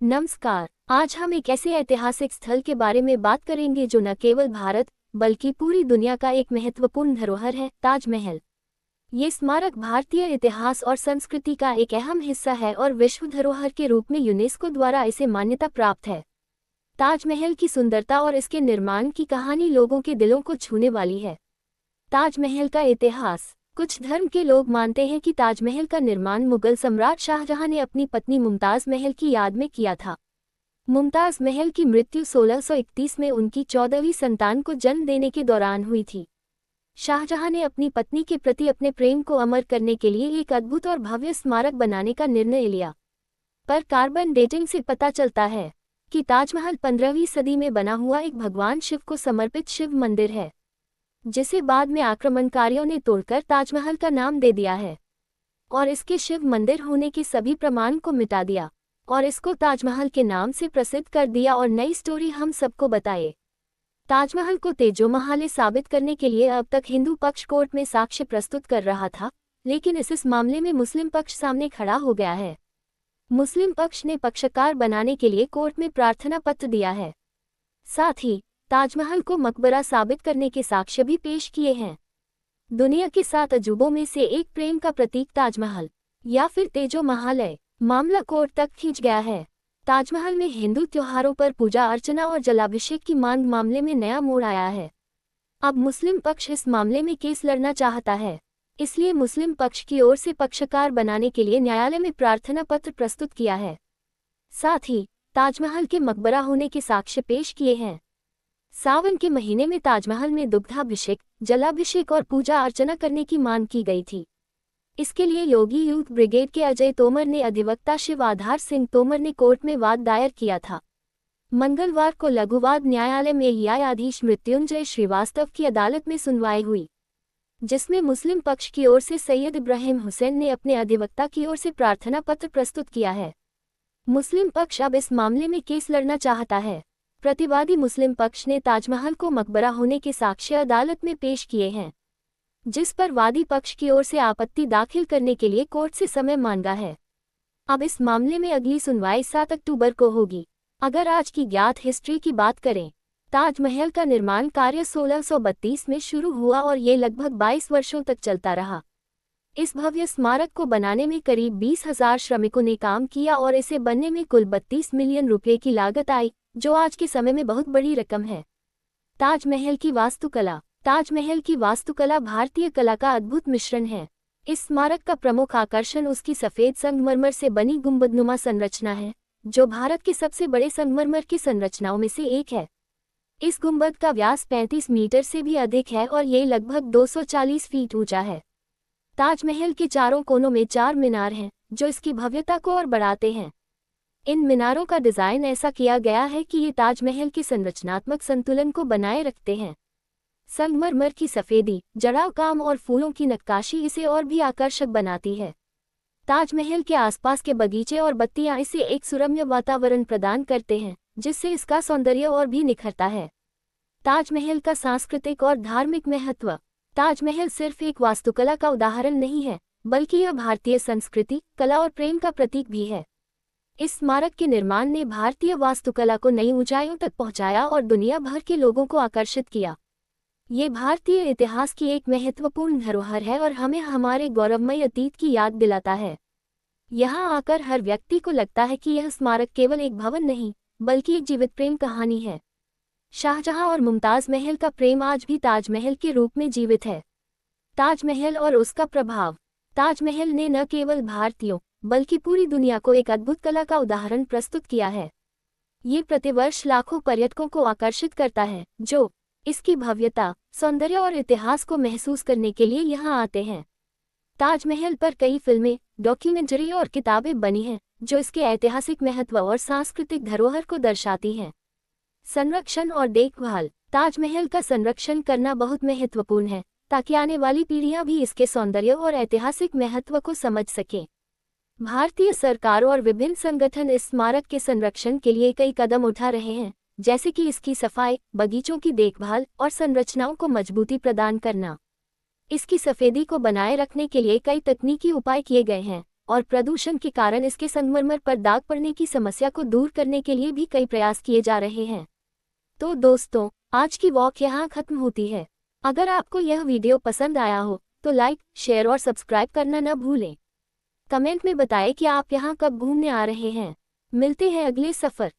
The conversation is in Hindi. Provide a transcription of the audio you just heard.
नमस्कार। आज हम एक ऐसे ऐतिहासिक स्थल के बारे में बात करेंगे जो न केवल भारत बल्कि पूरी दुनिया का एक महत्वपूर्ण धरोहर है, ताजमहल। ये स्मारक भारतीय इतिहास और संस्कृति का एक अहम हिस्सा है और विश्व धरोहर के रूप में यूनेस्को द्वारा इसे मान्यता प्राप्त है। ताजमहल की सुंदरता और इसके निर्माण की कहानी लोगों के दिलों को छूने वाली है। ताजमहल का इतिहास। कुछ धर्म के लोग मानते हैं कि ताजमहल का निर्माण मुगल सम्राट शाहजहां ने अपनी पत्नी मुमताज महल की याद में किया था। मुमताज महल की मृत्यु 1631 में उनकी 14वीं संतान को जन्म देने के दौरान हुई थी। शाहजहां ने अपनी पत्नी के प्रति अपने प्रेम को अमर करने के लिए एक अद्भुत और भव्य स्मारक बनाने का निर्णय लिया। पर कार्बन डेटिंग से पता चलता है कि ताजमहल 15वीं सदी में बना हुआ एक भगवान शिव को समर्पित शिव मंदिर है, जिसे बाद में आक्रमणकारियों ने तोड़कर ताजमहल का नाम दे दिया है और इसके शिव मंदिर होने के सभी प्रमाण को मिटा दिया और इसको ताजमहल के नाम से प्रसिद्ध कर दिया और नई स्टोरी हम सबको बताए। ताजमहल को तेजोमहल साबित करने के लिए अब तक हिंदू पक्ष कोर्ट में साक्ष्य प्रस्तुत कर रहा था, लेकिन इस मामले में मुस्लिम पक्ष सामने खड़ा हो गया है। मुस्लिम पक्ष ने पक्षकार बनाने के लिए कोर्ट में प्रार्थना पत्र दिया है। साथ ही ताजमहल को मकबरा साबित करने के साक्ष्य भी पेश किए हैं। दुनिया के 7 अजूबों में से एक प्रेम का प्रतीक ताजमहल या फिर तेजोमहल है। मामला कोर्ट तक खींच गया है। ताजमहल में हिंदू त्योहारों पर पूजा अर्चना और जलाभिषेक की मांग मामले में नया मोड़ आया है। अब मुस्लिम पक्ष इस मामले में केस लड़ना चाहता है, इसलिए मुस्लिम पक्ष की ओर से पक्षकार बनाने के लिए न्यायालय में प्रार्थना पत्र प्रस्तुत किया है। साथ ही ताजमहल के मकबरा होने के साक्ष्य पेश किए हैं। सावन के महीने में ताजमहल में दुग्धाभिषेक, जलाभिषेक और पूजा अर्चना करने की मांग की गई थी। इसके लिए योगी यूथ ब्रिगेड के अजय तोमर ने अधिवक्ता शिव आधार सिंह तोमर ने कोर्ट में वाद दायर किया था। मंगलवार को लघुवाद न्यायालय में न्यायाधीश मृत्युंजय श्रीवास्तव की अदालत में सुनवाई हुई, जिसमें मुस्लिम पक्ष की ओर से सैयद इब्राहिम हुसैन ने अपने अधिवक्ता की ओर से प्रार्थना पत्र प्रस्तुत किया है। मुस्लिम पक्ष अब इस मामले में केस लड़ना चाहता है। प्रतिवादी मुस्लिम पक्ष ने ताजमहल को मकबरा होने के साक्ष्य अदालत में पेश किए हैं, जिस पर वादी पक्ष की ओर से आपत्ति दाखिल करने के लिए कोर्ट से समय मांगा है। अब इस मामले में अगली सुनवाई 7 अक्टूबर को होगी। अगर आज की ज्ञात हिस्ट्री की बात करें, ताजमहल का निर्माण कार्य 1632 में शुरू हुआ और ये लगभग 22 वर्षों तक चलता रहा। इस भव्य स्मारक को बनाने में करीब 20,000 श्रमिकों ने काम किया और इसे बनने में कुल 32 मिलियन रुपये की लागत आई, जो आज के समय में बहुत बड़ी रकम है। ताजमहल की वास्तुकला। ताजमहल की वास्तुकला भारतीय कला का अद्भुत मिश्रण है। इस स्मारक का प्रमुख आकर्षण उसकी सफ़ेद संगमरमर से बनी गुंबदनुमा संरचना है, जो भारत के सबसे बड़े संगमरमर की संरचनाओं में से एक है। इस गुंबद का व्यास 35 मीटर से भी अधिक है और ये लगभग 240 फीट ऊंचा है। ताजमहल के चारों कोनों में 4 मीनार हैं, जो इसकी भव्यता को और बढ़ाते हैं। इन मीनारों का डिज़ाइन ऐसा किया गया है कि ये ताजमहल के संरचनात्मक संतुलन को बनाए रखते हैं। संगमरमर की सफ़ेदी, जड़ाव काम और फूलों की नक्काशी इसे और भी आकर्षक बनाती है। ताजमहल के आसपास के बगीचे और बत्तियां इसे एक सुरम्य वातावरण प्रदान करते हैं, जिससे इसका सौंदर्य और भी निखरता है। ताजमहल का सांस्कृतिक और धार्मिक महत्व। ताजमहल सिर्फ एक वास्तुकला का उदाहरण नहीं है, बल्कि यह भारतीय संस्कृति, कला और प्रेम का प्रतीक भी है। इस स्मारक के निर्माण ने भारतीय वास्तुकला को नई ऊंचाइयों तक पहुंचाया और दुनिया भर के लोगों को आकर्षित किया। ये भारतीय इतिहास की एक महत्वपूर्ण धरोहर है और हमें हमारे गौरवमय अतीत की याद दिलाता है। यहाँ आकर हर व्यक्ति को लगता है कि यह स्मारक केवल एक भवन नहीं, बल्कि एक जीवित प्रेम कहानी है। शाहजहां और मुमताज महल का प्रेम आज भी ताजमहल के रूप में जीवित है। ताजमहल और उसका प्रभाव। ताजमहल ने न केवल भारतीयों बल्कि पूरी दुनिया को एक अद्भुत कला का उदाहरण प्रस्तुत किया है। ये प्रतिवर्ष लाखों पर्यटकों को आकर्षित करता है, जो इसकी भव्यता, सौंदर्य और इतिहास को महसूस करने के लिए यहाँ आते हैं। ताजमहल पर कई फिल्में, डॉक्यूमेंट्री और किताबें बनी हैं, जो इसके ऐतिहासिक महत्व और सांस्कृतिक धरोहर को दर्शाती हैं। संरक्षण और देखभाल। ताजमहल का संरक्षण करना बहुत महत्वपूर्ण है, ताकि आने वाली पीढ़ियां भी इसके सौंदर्य और ऐतिहासिक महत्व को समझ सकें। भारतीय सरकार और विभिन्न संगठन इस स्मारक के संरक्षण के लिए कई कदम उठा रहे हैं, जैसे कि इसकी सफाई, बगीचों की देखभाल और संरचनाओं को मजबूती प्रदान करना। इसकी सफेदी को बनाए रखने के लिए कई तकनीकी उपाय किए गए हैं और प्रदूषण के कारण इसके संगमरमर पर दाग पड़ने की समस्या को दूर करने के लिए भी कई प्रयास किए जा रहे हैं। तो दोस्तों, आज की वॉक यहाँ खत्म होती है। अगर आपको यह वीडियो पसंद आया हो तो लाइक, शेयर और सब्सक्राइब करना न भूलें। कमेंट में बताएं कि आप यहाँ कब घूमने आ रहे हैं। मिलते हैं अगले सफ़र।